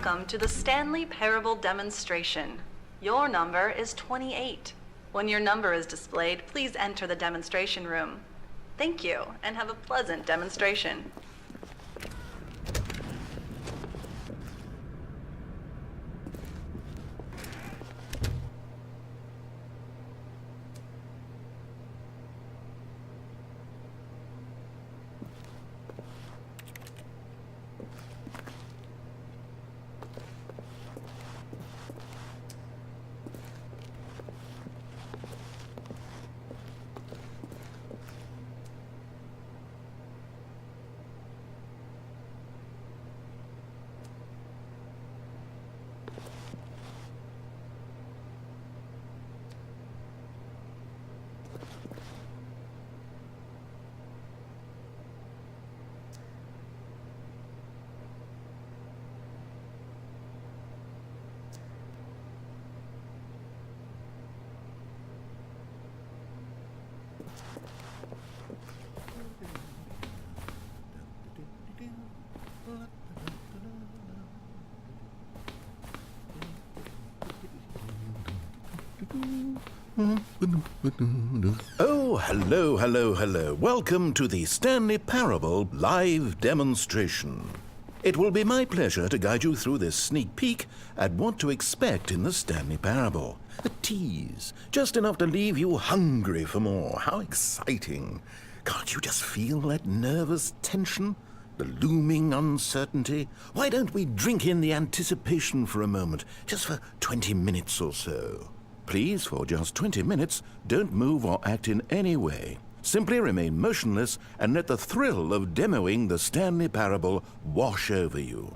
Welcome to the Stanley Parable demonstration. Your number is 28. When your number is displayed, please enter the demonstration room. Thank you, and have a pleasant demonstration. Oh, hello. Welcome to the Stanley Parable live demonstration. It will be my pleasure to guide you through this sneak peek at what to expect in the Stanley Parable. A tease, just enough to leave you hungry for more. How exciting. Can't you just feel that nervous tension? The looming uncertainty? Why don't we drink in the anticipation for a moment, just for 20 minutes or so? Please, for just 20 minutes, don't move or act in any way. Simply remain motionless and let the thrill of demoing the Stanley Parable wash over you.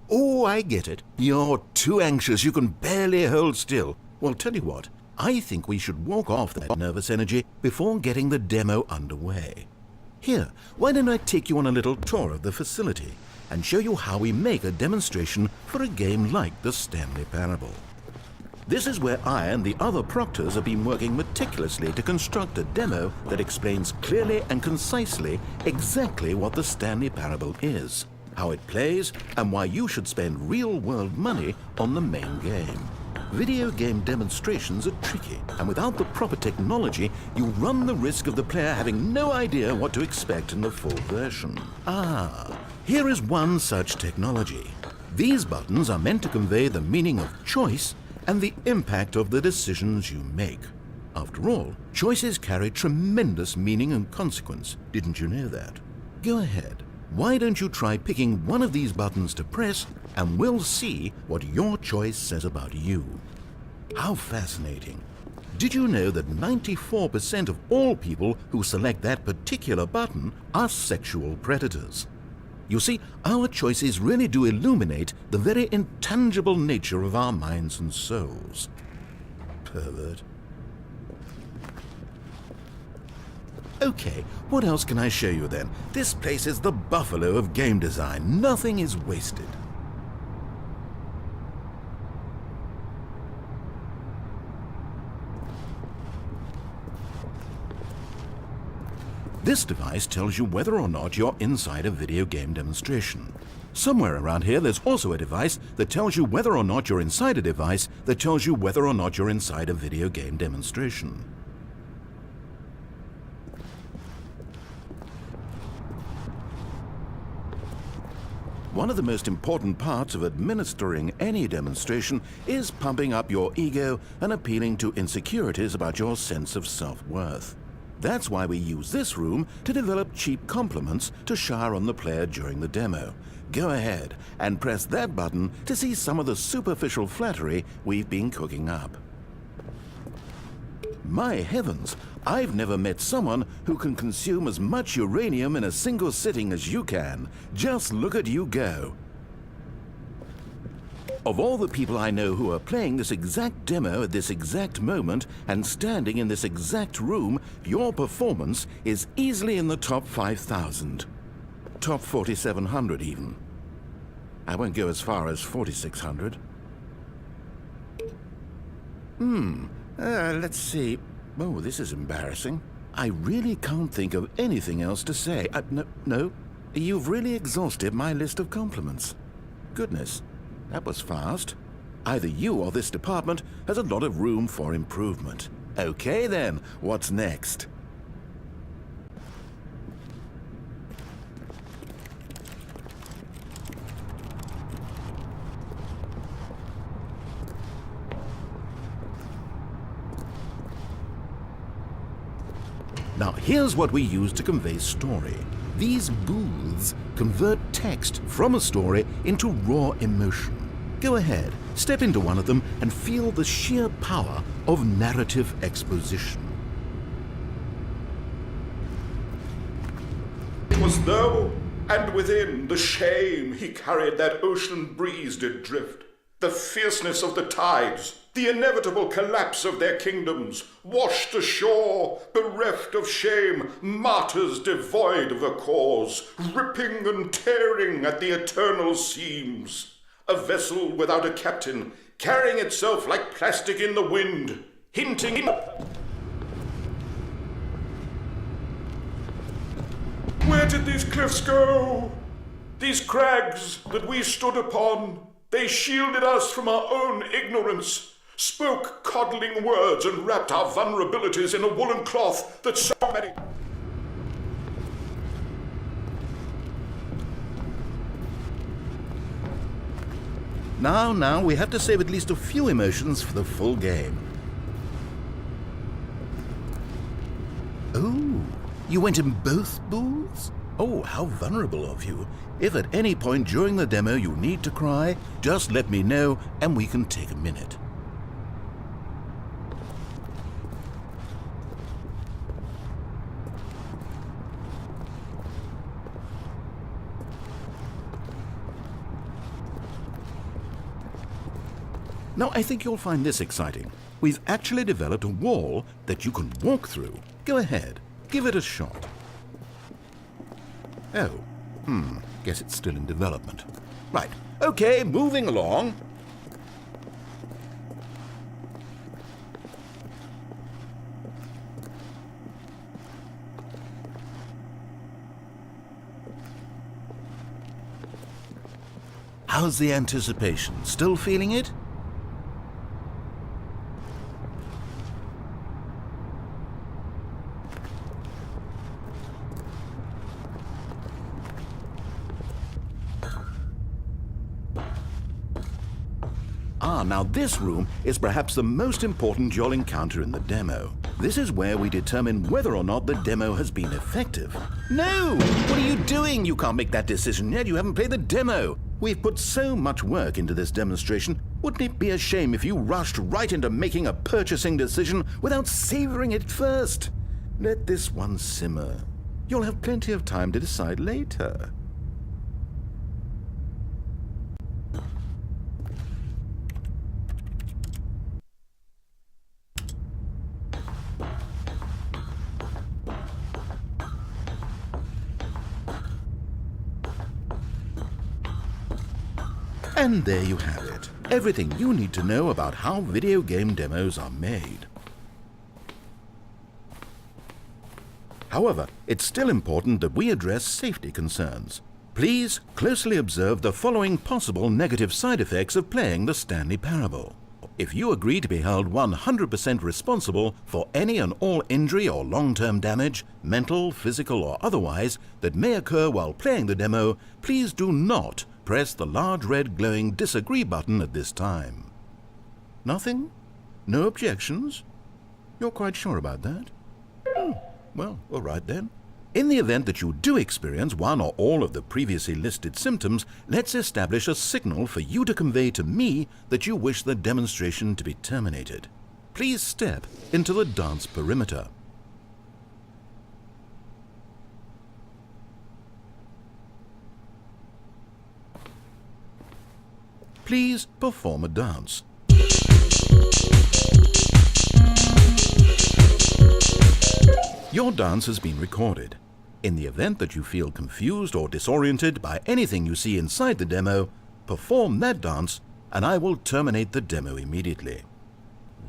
Oh, I get it. You're too anxious. You can barely hold still. Well, tell you what. I think we should walk off that nervous energy before getting the demo underway. Here, why don't I take you on a little tour of the facility and show you how we make a demonstration for a game like the Stanley Parable. This is where I and the other proctors have been working meticulously to construct a demo that explains clearly and concisely exactly what the Stanley Parable is, how it plays, and why you should spend real-world money on the main game. Video game demonstrations are tricky, and without the proper technology, you run the risk of the player having no idea what to expect in the full version. Here is one such technology. These buttons are meant to convey the meaning of choice and the impact of the decisions you make. After all, choices carry tremendous meaning and consequence. Didn't you know that? Go ahead. Why don't you try picking one of these buttons to press, and we'll see what your choice says about you. How fascinating. Did you know that 94% of all people who select that particular button are sexual predators? You see, our choices really do illuminate the very intangible nature of our minds and souls. Pervert. Okay, what else can I show you then? This place is the buffalo of game design. Nothing is wasted. This device tells you whether or not you're inside a video game demonstration. Somewhere around here there's also a device that tells you whether or not you're inside a device that tells you whether or not you're inside a video game demonstration. One of the most important parts of administering any demonstration is pumping up your ego and appealing to insecurities about your sense of self-worth. That's why we use this room to develop cheap compliments to shower on the player during the demo. Go ahead and press that button to see some of the superficial flattery we've been cooking up. My heavens, I've never met someone who can consume as much uranium in a single sitting as you can. Just look at you go. Of all the people I know who are playing this exact demo at this exact moment and standing in this exact room, your performance is easily in the top 5,000. Top 4,700 even. I won't go as far as 4,600. Let's see. Oh, this is embarrassing. I really can't think of anything else to say. No, you've really exhausted my list of compliments. Goodness, that was fast. Either you or this department has a lot of room for improvement. Okay then, what's next? Now, here's what we use to convey story. These booths convert text from a story into raw emotion. Go ahead, step into one of them and feel the sheer power of narrative exposition. It was though, and within the shame he carried that ocean breeze did drift, the fierceness of the tides, the inevitable collapse of their kingdoms, washed ashore, bereft of shame, martyrs devoid of a cause, ripping and tearing at the eternal seams. A vessel without a captain, carrying itself like plastic in the wind, hinting... Where did these cliffs go? These crags that we stood upon, they shielded us from our own ignorance, spoke coddling words and wrapped our vulnerabilities in a woolen cloth that so many... Now, we have to save at least a few emotions for the full game. Oh, you went in both booths? Oh, how vulnerable of you. If at any point during the demo you need to cry, just let me know and we can take a minute. Now, I think you'll find this exciting. We've actually developed a wall that you can walk through. Go ahead, give it a shot. Oh, guess it's still in development. Right, okay, moving along. How's the anticipation? Still feeling it? Now this room is perhaps the most important you'll encounter in the demo. This is where we determine whether or not the demo has been effective. No! What are you doing? You can't make that decision yet. You haven't played the demo. We've put so much work into this demonstration. Wouldn't it be a shame if you rushed right into making a purchasing decision without savoring it first? Let this one simmer. You'll have plenty of time to decide later. And there you have it. Everything you need to know about how video game demos are made. However, it's still important that we address safety concerns. Please closely observe the following possible negative side effects of playing the Stanley Parable. If you agree to be held 100% responsible for any and all injury or long-term damage, mental, physical or otherwise, that may occur while playing the demo, please do not press the large red glowing disagree button at this time. Nothing? No objections? You're quite sure about that? Well, all right then. In the event that you do experience one or all of the previously listed symptoms, let's establish a signal for you to convey to me that you wish the demonstration to be terminated. Please step into the dance perimeter. Please perform a dance. Your dance has been recorded. In the event that you feel confused or disoriented by anything you see inside the demo, perform that dance and I will terminate the demo immediately.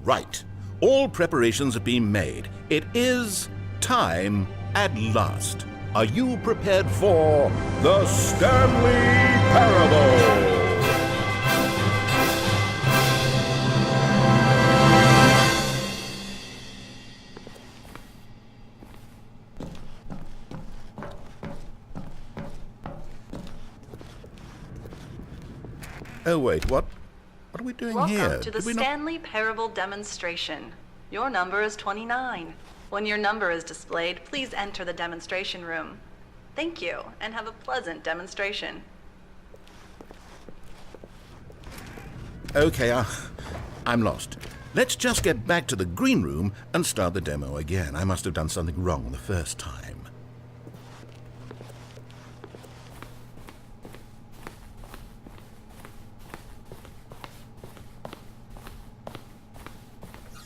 Right. All preparations have been made. It is time at last. Are you prepared for the Stanley Parable? Oh, wait, what are we doing here? Welcome to the Did we not- Stanley Parable demonstration. Your number is 29. When your number is displayed, please enter the demonstration room. Thank you, and have a pleasant demonstration. Okay, I'm lost. Let's just get back to the green room and start the demo again. I must have done something wrong the first time.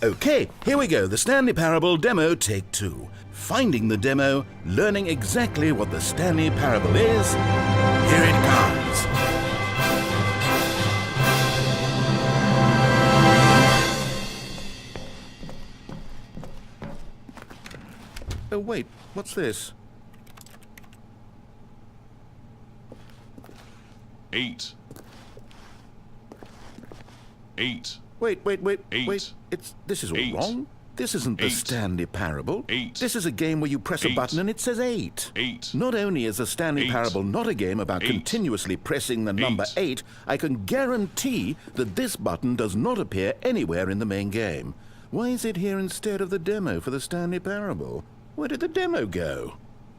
Okay, here we go. The Stanley Parable demo take 2. Finding the demo, learning exactly what the Stanley Parable is. Here it comes. Oh, wait, what's this? 8. 8. Wait. Eight. This is all 8. wrong. This isn't the 8. Stanley Parable. 8. This is a game where you press a 8. button and it says 8. 8. Not only is the Stanley 8. Parable not a game about 8. continuously pressing the number 8, I can guarantee that this button does not appear anywhere in the main game. Why is it here instead of the demo for the Stanley Parable? Where did the demo go?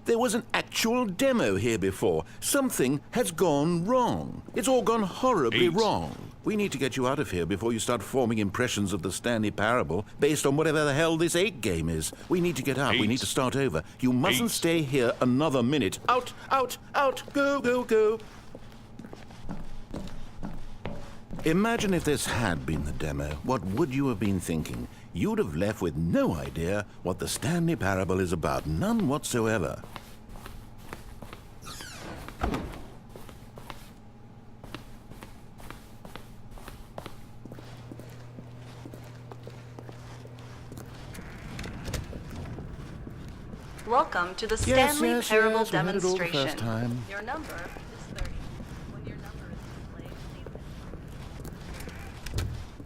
There was an actual demo here before. Something has gone wrong. It's all gone horribly 8. wrong. We need to get you out of here before you start forming impressions of the Stanley Parable based on whatever the hell this 8 game is. We need to get out. We 8. need to start over. You mustn't 8. stay here another minute. Out, out, out. Go, go, go. Imagine if this had been the demo. What would you have been thinking? You'd have left with no idea what the Stanley Parable is about. None whatsoever. Welcome to the Stanley Parable we heard it all the demonstration. first time. Your number is 30. When your number is displayed,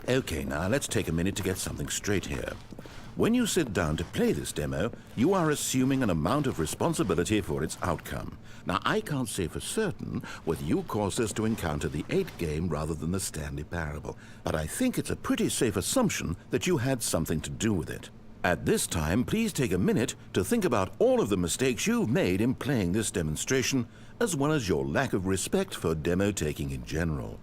please Okay, now let's take a minute to get something straight here. When you sit down to play this demo, you are assuming an amount of responsibility for its outcome. Now, I can't say for certain whether you caused us to encounter the 8 game rather than the Stanley Parable, but I think it's a pretty safe assumption that you had something to do with it. At this time, please take a minute to think about all of the mistakes you've made in playing this demonstration, as well as your lack of respect for demo taking in general.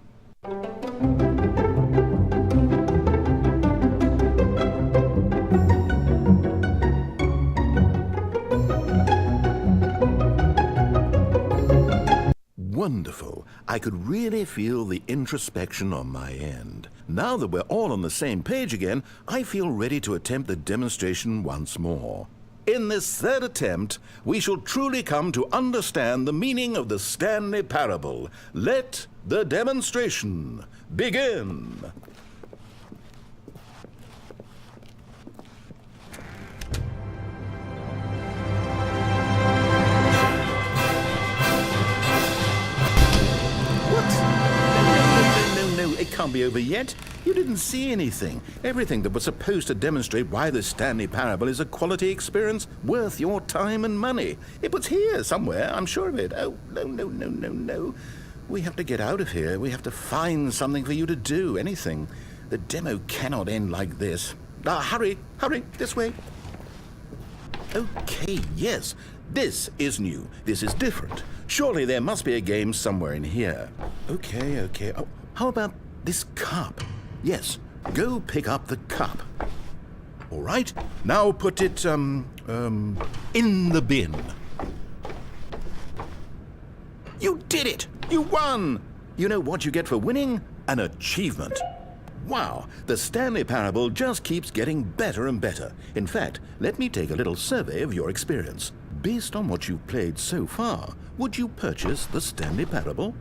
Wonderful. I could really feel the introspection on my end. Now that we're all on the same page again, I feel ready to attempt the demonstration once more. In this third attempt, we shall truly come to understand the meaning of the Stanley Parable. Let the demonstration begin. No, it can't be over yet. You didn't see anything. Everything that was supposed to demonstrate why the Stanley Parable is a quality experience worth your time and money. It was here somewhere, I'm sure of it. Oh, no. We have to get out of here. We have to find something for you to do, anything. The demo cannot end like this. Hurry, this way. Okay, yes, this is new. This is different. Surely there must be a game somewhere in here. Okay. Oh, how about this cup? Yes, go pick up the cup. All right, now put it, in the bin. You did it! You won! You know what you get for winning? An achievement. Wow, the Stanley Parable just keeps getting better and better. In fact, let me take a little survey of your experience. Based on what you've played so far, would you purchase the Stanley Parable?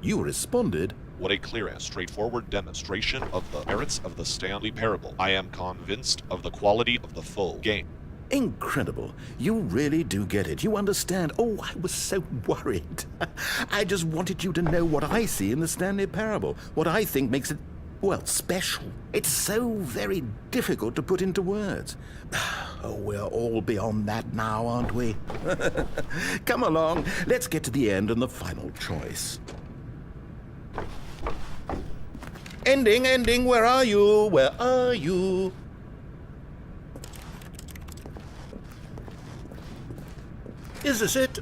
You responded What a clear and straightforward demonstration of the merits of the Stanley Parable. I am convinced of the quality of the full game. Incredible. You really do get it. You understand. Oh, I was so worried. I just wanted you to know what I see in the Stanley Parable, what I think makes it, well, special. It's so very difficult to put into words. Oh, we're all beyond that now, aren't we? Come along, let's get to the end and the final choice. Ending, where are you? Where are you? Is this it?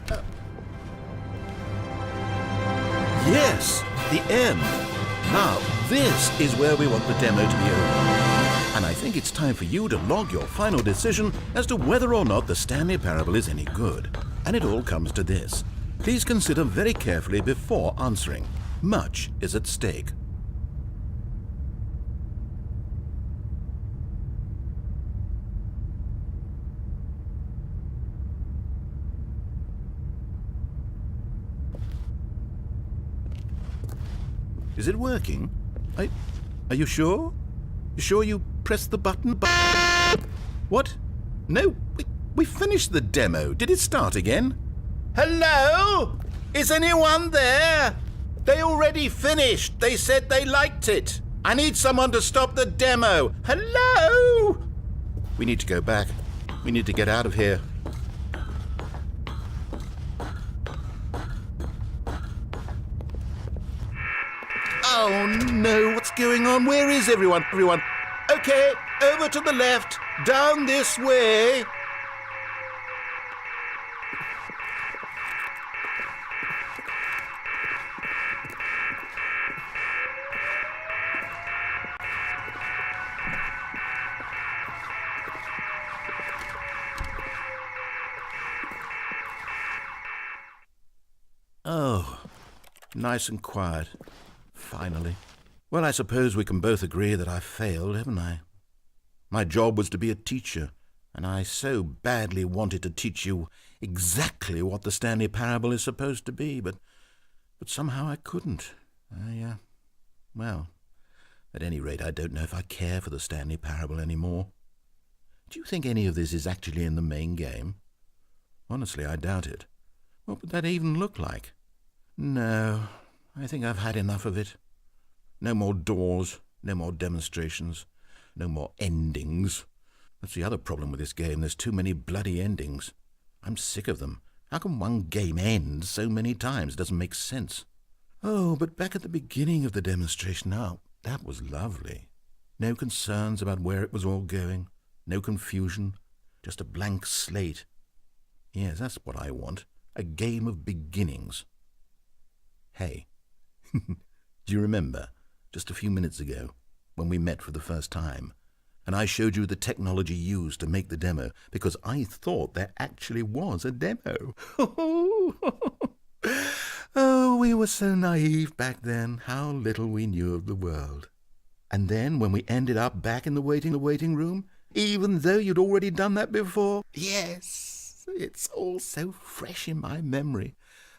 Yes, the end. Now, this is where we want the demo to be over. And I think it's time for you to log your final decision as to whether or not the Stanley Parable is any good. And it all comes to this. Please consider very carefully before answering. Much is at stake. Is it working? Are you sure? You sure you pressed the button? What? No, we finished the demo. Did it start again? Hello? Is anyone there? They already finished. They said they liked it. I need someone to stop the demo. Hello? We need to go back. We need to get out of here. Oh no, what's going on? Where is everyone? Okay, over to the left, down this way. Oh, nice and quiet. Finally. Well, I suppose we can both agree that I failed, haven't I? My job was to be a teacher, and I so badly wanted to teach you exactly what the Stanley Parable is supposed to be, but somehow I couldn't. Well, at any rate, I don't know if I care for the Stanley Parable anymore. Do you think any of this is actually in the main game? Honestly, I doubt it. What would that even look like? No, I think I've had enough of it. No more doors, no more demonstrations, no more endings. That's the other problem with this game. There's too many bloody endings. I'm sick of them. How can one game end so many times? It doesn't make sense. Oh, but back at the beginning of the demonstration, now, that was lovely. No concerns about where it was all going. No confusion. Just a blank slate. Yes, that's what I want. A game of beginnings. Hey, do you remember, just a few minutes ago, when we met for the first time, and I showed you the technology used to make the demo, because I thought there actually was a demo? Oh, we were so naive back then, how little we knew of the world. And then, when we ended up back in the waiting room, even though you'd already done that before, yes, it's all so fresh in my memory.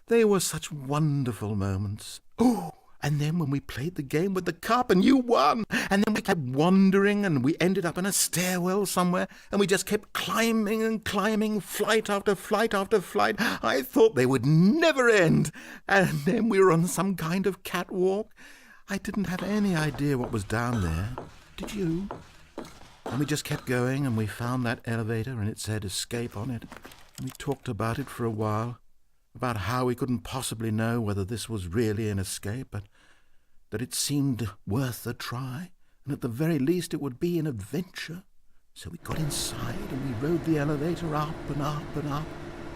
They were such wonderful moments. Oh, and then when we played the game with the cup and you won, and then we kept wandering and we ended up in a stairwell somewhere and we just kept climbing and climbing, flight after flight after flight. I thought they would never end. And then we were on some kind of catwalk. I didn't have any idea what was down there. Did you? And we just kept going and we found that elevator and it said escape on it. And we talked about it for a while. About how we couldn't possibly know whether this was really an escape, but that it seemed worth a try, and at the very least it would be an adventure. So we got inside and we rode the elevator up and up and up.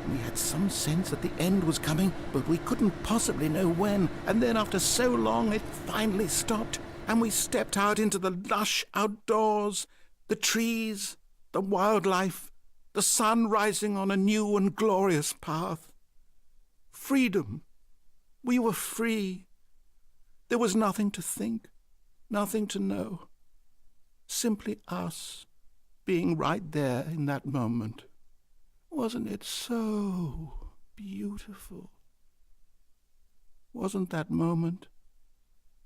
And we had some sense that the end was coming, but we couldn't possibly know when. And then after so long it finally stopped, and we stepped out into the lush outdoors, the trees, the wildlife, the sun rising on a new and glorious path. Freedom. We were free. There was nothing to think, nothing to know. Simply us being right there in that moment. Wasn't it so beautiful? Wasn't that moment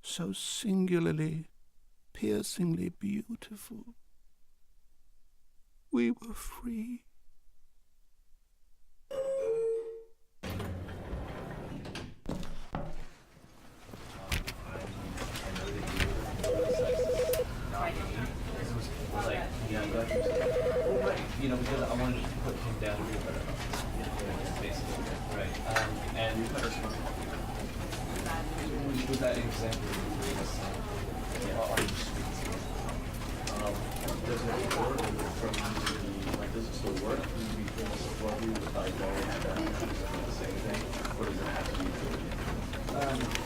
so singularly, piercingly beautiful. We were free. You know, because I wanted to put him down here, basically, right? And with that example, does it work does it still work? Would you be able to support you with like going and the same thing, or does it have to be?